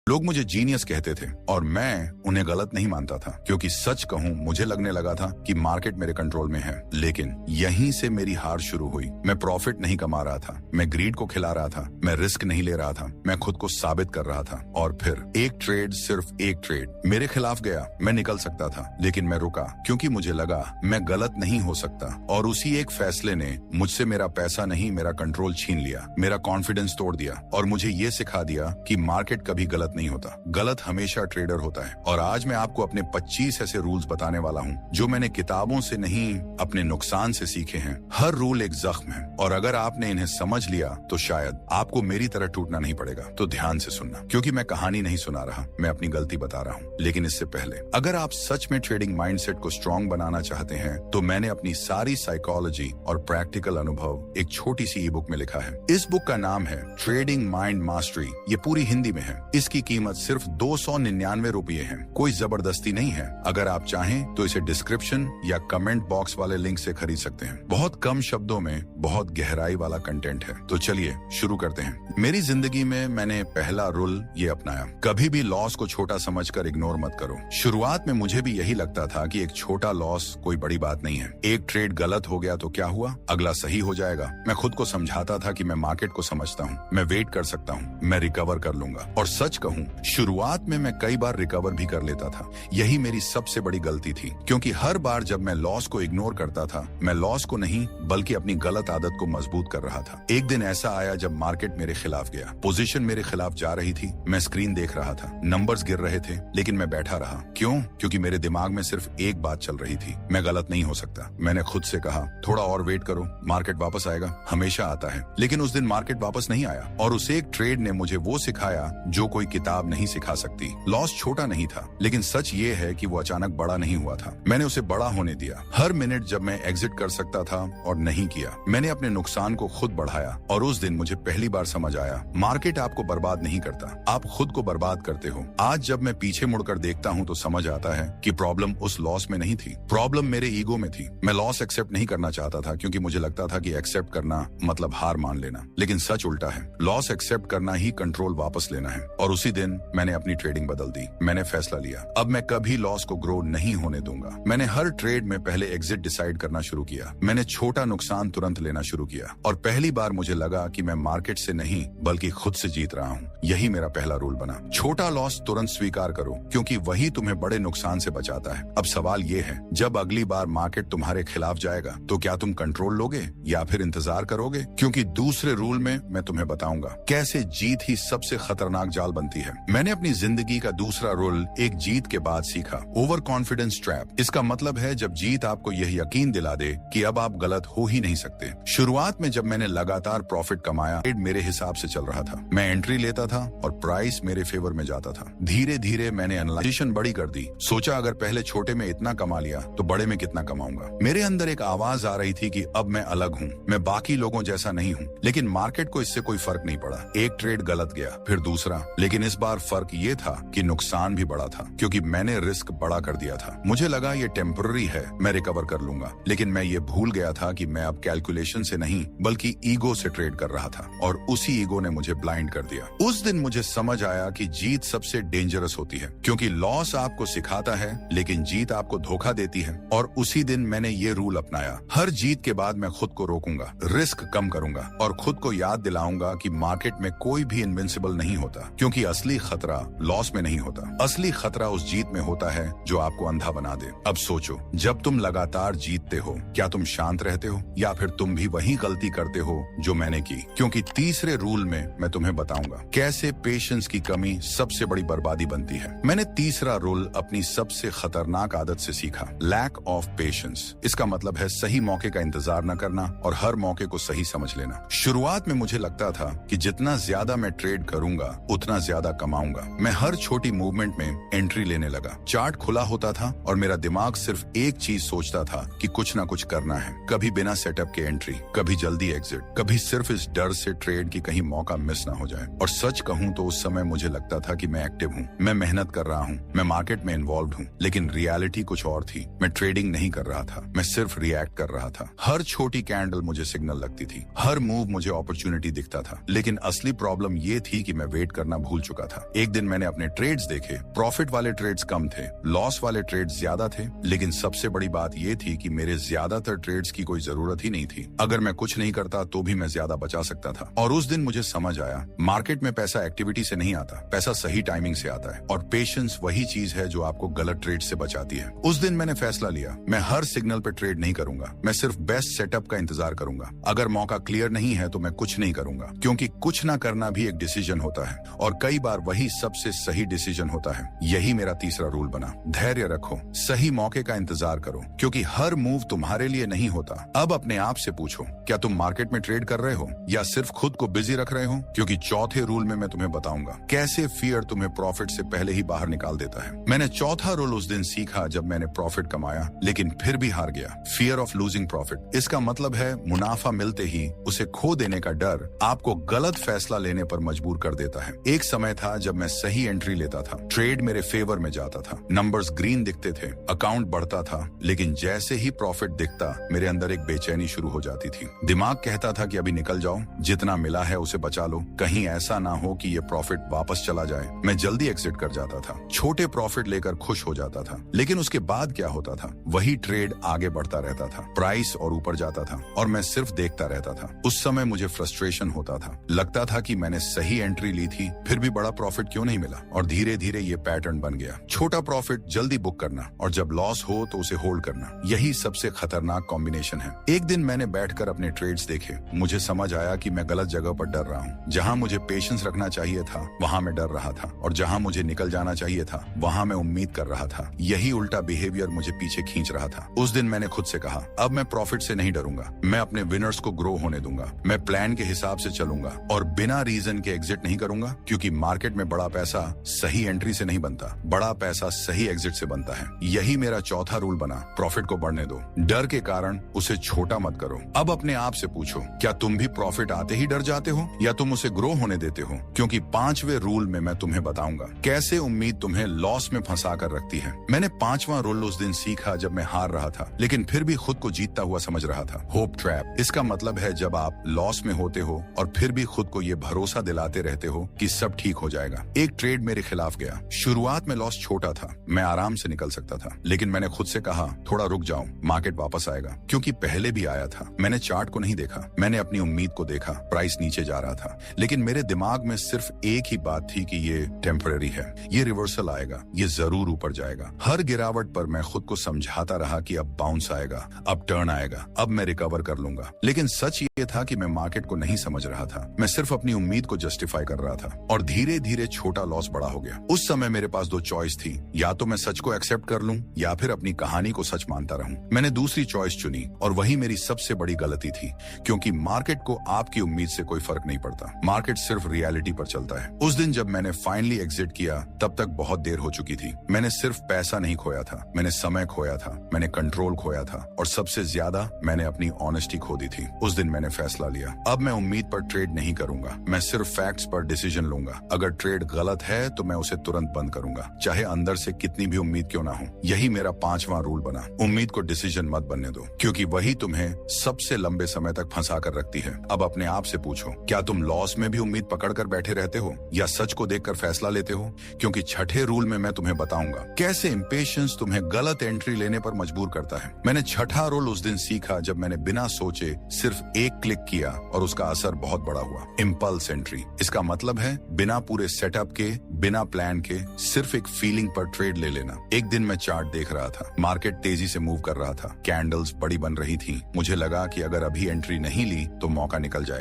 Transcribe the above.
लोग मुझे जीनियस कहते थे और मैं उन्हें गलत नहीं मानता था, क्योंकि सच कहूं मुझे लगने लगा था कि मार्केट मेरे कंट्रोल में है। लेकिन यहीं से मेरी हार शुरू हुई। मैं प्रॉफिट नहीं कमा रहा था, मैं ग्रीड को खिला रहा था, मैं रिस्क नहीं ले रहा था, मैं खुद को साबित कर रहा था। और फिर एक ट्रेड, सिर्फ एक ट्रेड मेरे खिलाफ गया। मैं निकल सकता था, लेकिन मैं रुका, क्योंकि मुझे लगा मैं गलत नहीं हो सकता। और उसी एक फैसले ने मुझसे मेरा पैसा नहीं, मेरा कंट्रोल छीन लिया, मेरा कॉन्फिडेंस तोड़ दिया और मुझे ये सिखा दिया कि मार्केट कभी गलत नहीं होता, गलत हमेशा ट्रेडर होता है। और आज मैं आपको अपने 25 ऐसे रूल्स बताने वाला हूँ जो मैंने किताबों से नहीं, अपने नुकसान से सीखे हैं। हर रूल एक जख्म है और अगर आपने इन्हें समझ लिया तो शायद आपको मेरी तरह टूटना नहीं पड़ेगा। तो ध्यान से सुनना, क्योंकि मैं कहानी नहीं सुना रहा, मैं अपनी गलती बता रहा हूँ। लेकिन इससे पहले, अगर आप सच में ट्रेडिंग माइंडसेट को स्ट्रॉन्ग बनाना चाहते हैं तो मैंने अपनी सारी साइकोलॉजी और प्रैक्टिकल अनुभव एक छोटी सी ई बुक में लिखा है। इस बुक का नाम है ट्रेडिंग माइंड मास्टरी। ये पूरी हिंदी में है। इसकी कीमत सिर्फ 299 रुपये है। कोई जबरदस्ती नहीं है। अगर आप चाहें तो इसे डिस्क्रिप्शन या कमेंट बॉक्स वाले लिंक से खरीद सकते हैं। बहुत कम शब्दों में बहुत गहराई वाला कंटेंट है। तो चलिए शुरू करते हैं। मेरी जिंदगी में मैंने पहला रूल ये अपनाया, कभी भी लॉस को छोटा समझकर इग्नोर मत करो। शुरुआत में मुझे भी यही लगता था कि एक छोटा लॉस कोई बड़ी बात नहीं है। एक ट्रेड गलत हो गया तो क्या हुआ, अगला सही हो जाएगा। मैं खुद को समझाता था कि मैं मार्केट को समझता हूँ, मैं वेट कर सकता हूँ, मैं रिकवर कर लूंगा। और सच कहूँ, शुरुआत में मैं कई बार रिकवर भी कर लेता था। यही मेरी सबसे बड़ी गलती थी, क्योंकि हर बार जब मैं लॉस को इग्नोर करता था, मैं लॉस को नहीं बल्कि अपनी गलत आदत को मजबूत कर रहा था। एक दिन ऐसा आया जब मार्केट मेरे खिलाफ गया, पोजीशन मेरे खिलाफ जा रही थी। मैं स्क्रीन देख रहा था, नंबर्स गिर रहे थे, लेकिन मैं बैठा रहा। क्यों? क्योंकि मेरे दिमाग में सिर्फ एक बात चल रही थी, मैं गलत नहीं हो सकता। मैंने खुद से कहा, थोड़ा और वेट करो, मार्केट वापस आएगा, हमेशा आता है। लेकिन उस दिन मार्केट वापस नहीं आया और उस एक ट्रेड ने मुझे वो सिखाया जो कोई किताब नहीं सिखा सकती। लॉस छोटा नहीं था, लेकिन सच ये है कि वो अचानक बड़ा नहीं हुआ था। मैंने उसे बड़ा होने दिया। हर मिनट जब मैं एग्जिट कर सकता था और नहीं किया, मैंने अपने नुकसान को खुद बढ़ाया। और उस दिन मुझे पहली बार समझ आया, मार्केट आपको बर्बाद नहीं करता, आप खुद को बर्बाद करते हो। आज जब मैं पीछे मुड़कर देखता हूँ तो समझ आता है कि प्रॉब्लम उस लॉस में नहीं थी, प्रॉब्लम मेरे ईगो में थी। मैं लॉस एक्सेप्ट नहीं करना चाहता था, क्योंकि मुझे लगता था कि एक्सेप्ट करना मतलब हार मान लेना। लेकिन सच उल्टा है, लॉस एक्सेप्ट करना ही कंट्रोल वापस लेना है। और उसी दिन मैंने अपनी ट्रेडिंग बदल दी। मैंने फैसला लिया, अब मैं कभी लॉस को ग्रो नहीं होने दूंगा। मैंने हर ट्रेड में पहले एग्जिट डिसाइड करना शुरू किया। मैंने छोटा नुकसान तुरंत लेना शुरू किया। और पहली बार मुझे लगा कि मैं मार्केट से नहीं बल्कि खुद से जीत रहा हूँ। यही मेरा पहला रूल बना। छोटा लॉस तुरंत स्वीकार करो, क्योंकि वही तुम्हें बड़े नुकसान से बचाता है। अब सवाल ये है, जब अगली बार मार्केट तुम्हारे खिलाफ जाएगा तो क्या तुम कंट्रोल लोगे या फिर इंतजार करोगे? क्योंकि दूसरे रूल में मैं तुम्हें बताऊंगा कैसे जीत ही सबसे खतरनाक जाल बनती है। मैंने अपनी जिंदगी का दूसरा रूल एक जीत के बाद सीखा, ओवर कॉन्फिडेंस ट्रैप। इसका मतलब है जब जीत आपको यह यकीन दिला दे कि अब आप गलत हो ही नहीं सकते। शुरुआत में जब मैंने लगातार प्रॉफिट कमाया, ट्रेड मेरे हिसाब से चल रहा था। मैं एंट्री लेता था और प्राइस मेरे फेवर में जाता था। धीरे धीरे मैंने एनालाइजेशन बड़ी कर दी। सोचा अगर पहले छोटे में इतना कमा लिया तो बड़े में कितना कमाऊंगा। मेरे अंदर एक आवाज आ रही थी कि अब मैं अलग हूँ, मैं बाकी लोगों जैसा नहीं हूँ। लेकिन मार्केट को इससे कोई फर्क नहीं पड़ा। एक ट्रेड गलत गया, फिर दूसरा, लेकिन इस बार फर्क ये था कि नुकसान भी बड़ा था, क्योंकि मैंने रिस्क बड़ा कर दिया था। मुझे लगा ये टेम्पररी है, मैं रिकवर कर लूंगा। लेकिन मैं ये भूल गया था कि मैं अब कैलकुलेशन से नहीं बल्कि ईगो से ट्रेड कर रहा था, और उसी ईगो ने मुझे ब्लाइंड कर दिया। उस दिन मुझे समझ आया कि जीत सबसे डेंजरस होती है, क्योंकि लॉस आपको सिखाता है लेकिन जीत आपको धोखा देती है। और उसी दिन मैंने ये रूल अपनाया, हर जीत के बाद मैं खुद को रोकूंगा, रिस्क कम करूंगा और खुद को याद दिलाऊंगा कि मार्केट में कोई भी इनविंसिबल नहीं होता, क्योंकि असली खतरा लॉस में नहीं होता। असली खतरा उस जीत में होता है जो आपको अंधा बना दे। अब सोचो, जब तुम लगातार जीतते हो, क्या तुम शांत रहते हो या फिर तुम भी वही गलती करते हो जो मैंने की? क्योंकि तीसरे रूल में मैं तुम्हें बताऊंगा कैसे पेशेंस की कमी सबसे बड़ी बर्बादी बनती है। मैंने तीसरा रूल अपनी सबसे खतरनाक आदत से सीखा, लैक ऑफ पेशेंस। इसका मतलब है सही मौके का इंतजार न करना और हर मौके को सही समझ लेना। शुरुआत में मुझे लगता था कि जितना ज्यादा मैं ट्रेड करूंगा उतना ज्यादा कमाऊंगा। मैं हर छोटी मूवमेंट में एंट्री लेने लगा। चार्ट खुला होता था और मेरा दिमाग सिर्फ एक चीज सोचता था कि कुछ ना कुछ करना है। कभी बिना सेटअप के एंट्री, कभी जल्दी एग्जिट, कभी सिर्फ इस डर से ट्रेड की कहीं मौका मिस ना हो जाए। और सच कहूं तो उस समय मुझे लगता था कि मैं एक्टिव हूं, मैं मेहनत कर रहा हूं, मैं मार्केट में इन्वॉल्व हूं। लेकिन रियलिटी कुछ और थी। मैं ट्रेडिंग नहीं कर रहा था, मैं सिर्फ रिएक्ट कर रहा था। हर छोटी कैंडल मुझे सिग्नल लगती थी, हर मूव मुझे अपॉर्चुनिटी दिखता था। लेकिन असली प्रॉब्लम ये थी कि मैं वेट करना भूल चुका चुका था। एक दिन मैंने अपने ट्रेड्स देखे, प्रॉफिट वाले ट्रेड्स कम थे, लॉस वाले ट्रेड्स ज्यादा थे, लेकिन सबसे बड़ी बात यह थी कि मेरे ज्यादातर ट्रेड्स की कोई जरूरत ही नहीं थी। अगर मैं कुछ नहीं करता तो भी मैं ज्यादा बचा सकता था। और उस दिन मुझे समझ आया, मार्केट में पैसा एक्टिविटी से नहीं आता, पैसा सही टाइमिंग से आता है। और पेशेंस वही चीज है जो आपको गलत ट्रेड से बचाती है। उस दिन मैंने फैसला लिया, मैं हर सिग्नल पे ट्रेड नहीं करूंगा, मैं सिर्फ बेस्ट सेटअप का इंतजार करूंगा। अगर मौका क्लियर नहीं है तो मैं कुछ नहीं करूंगा, क्योंकि कुछ ना करना भी एक डिसीजन होता है और कई बार वही सबसे सही डिसीजन होता है। यही मेरा तीसरा रूल बना। धैर्य रखो, सही मौके का इंतजार करो, क्योंकि हर मूव तुम्हारे लिए नहीं होता। अब अपने आप से पूछो, क्या तुम मार्केट में ट्रेड कर रहे हो या सिर्फ खुद को बिजी रख रहे हो? क्योंकि चौथे रूल में मैं तुम्हें बताऊंगा कैसे फियर तुम्हें प्रॉफिट से पहले ही बाहर निकाल देता है। मैंने चौथा रूल उस दिन सीखा जब मैंने प्रॉफिट कमाया, लेकिन फिर भी हार गया। Fear of losing profit. इसका मतलब है मुनाफा मिलते ही उसे खो देने का डर आपको गलत फैसला लेने पर मजबूर कर देता है। एक समय था जब मैं सही एंट्री लेता था, ट्रेड मेरे फेवर में जाता था, नंबर्स ग्रीन दिखते थे, अकाउंट बढ़ता था, लेकिन जैसे ही प्रॉफिट दिखता मेरे अंदर एक बेचैनी शुरू हो जाती थी। दिमाग कहता था कि अभी निकल जाओ, जितना मिला है उसे बचा लो, कहीं ऐसा ना हो कि ये प्रॉफिट वापस चला जाए। मैं जल्दी एग्जिट कर जाता था, छोटे प्रॉफिट लेकर खुश हो जाता था, लेकिन उसके बाद क्या होता था, वही ट्रेड आगे बढ़ता रहता था, प्राइस और ऊपर जाता था और मैं सिर्फ देखता रहता था। उस समय मुझे फ्रस्ट्रेशन होता था, लगता था कि मैंने सही एंट्री ली थी फिर भी बड़ा प्रॉफिट क्यों नहीं मिला। और धीरे धीरे ये पैटर्न बन गया, छोटा प्रॉफिट जल्दी बुक करना और जब लॉस हो तो उसे होल्ड करना। यही सबसे खतरनाक कॉम्बिनेशन है। एक दिन मैंने बैठकर अपने ट्रेड्स देखे, मुझे समझ आया कि मैं गलत जगह पर डर रहा हूँ। जहाँ मुझे पेशेंस रखना चाहिए था वहाँ मैं डर रहा था, और जहाँ मुझे निकल जाना चाहिए था वहाँ मैं उम्मीद कर रहा था। यही उल्टा बिहेवियर मुझे पीछे खींच रहा था। उस दिन मैंने खुद से कहा, अब मैं प्रॉफिट से नहीं डरूंगा, मैं अपने विनर्स को ग्रो होने दूंगा, मैं प्लान के हिसाब से चलूंगा और बिना रीजन के एग्जिट नहीं करूंगा, क्योंकि मार्केट में बड़ा पैसा सही एंट्री से नहीं बनता, बड़ा पैसा सही एग्जिट से बनता है। यही मेरा चौथा रूल बना, प्रॉफिट को बढ़ने दो, डर के कारण उसे छोटा मत करो। अब अपने आप से पूछो, क्या तुम भी प्रॉफिट आते ही डर जाते हो या तुम उसे ग्रो होने देते हो? क्योंकि पांचवें रूल में मैं तुम्हें बताऊंगा कैसे उम्मीद तुम्हें लॉस में फंसा कर रखती है। मैंने पांचवा रूल उस दिन सीखा जब मैं हार रहा था, लेकिन फिर भी खुद को जीतता हुआ समझ रहा था। Hope trap. इसका मतलब है जब आप लॉस में होते हो और फिर भी खुद को ये भरोसा दिलाते रहते हो कि सब ठीक हो जाएगा। एक ट्रेड मेरे खिलाफ गया, शुरुआत में लॉस छोटा था, मैं आराम से निकल सकता था, लेकिन मैंने खुद से कहा थोड़ा रुक जाओ, मार्केट वापस आएगा, क्योंकि पहले भी आया था। मैंने चार्ट को नहीं देखा, मैंने अपनी उम्मीद को देखा, प्राइस नीचे जा रहा था, लेकिन मेरे दिमाग में सिर्फ एक ही बात थी कि ये टेम्पररी है, ये रिवर्सल आएगा, ये जरूर ऊपर जाएगा। हर गिरावट पर मैं खुद को समझाता रहा कि अब बाउंस आएगा, अब टर्न आएगा, अब मैं रिकवर कर लूंगा। लेकिन सच ये था कि मैं मार्केट को नहीं समझ रहा था, मैं सिर्फ अपनी उम्मीद को जस्टिफाई कर रहा था और धीरे धीरे छोटा लॉस बड़ा हो गया। उस समय मेरे पास दो चॉइस थी, या तो मैं सच को एक्सेप्ट कर लूं या फिर अपनी कहानी को सच मानता रहूं। मैंने दूसरी चॉइस चुनी और वही मेरी सबसे बड़ी गलती थी, क्योंकि मार्केट को आपकी उम्मीद से कोई फर्क नहीं पड़ता, मार्केट सिर्फ रियलिटी पर चलता है। उस दिन जब मैंने फाइनली एग्जिट किया तब तक बहुत देर हो चुकी थी। मैंने सिर्फ पैसा नहीं खोया था, मैंने समय खोया था, मैंने कंट्रोल खोया था और सबसे ज्यादा मैंने अपनी ऑनेस्टी खो दी थी। उस दिन मैंने फैसला लिया, अब मैं उम्मीद पर ट्रेड नहीं करूंगा, मैं सिर्फ फैक्ट्स पर डिसीजन लूंगा। अगर ट्रेड गलत है तो मैं उसे तुरंत बंद करूंगा, चाहे अंदर से कितनी भी उम्मीद क्यों ना हो। यही मेरा पांचवा रूल बना, उम्मीद को डिसीजन मत बनने दो, क्योंकि वही तुम्हें सबसे लंबे समय तक फंसा कर रखती है। अब अपने आप से पूछो, क्या तुम लॉस में भी उम्मीद पकड़ कर बैठे रहते हो या सच को देखकर फैसला लेते हो? क्योंकि छठे रूल में मैं तुम्हें बताऊंगा कैसे इंपेशेंस तुम्हें गलत एंट्री लेने पर मजबूर करता है। मैंने छठा रूल उस दिन सीखा जब मैंने बिना सोचे सिर्फ एक क्लिक किया और उसका असर बहुत बड़ा हुआ, इम्पल्स एंट्री। इसका मतलब है बिना पूरे सेटअप के, बिना प्लान के, सिर्फ एक फीलिंग पर ट्रेड ले लेना। एक दिन मैं चार्ट देख रहा था, मार्केट तेजी से मूव कर रहा था, कैंडल्स बड़ी बन रही थी, मुझे लगा कि अगर अभी एंट्री नहीं ली तो मौका निकल जाएगा।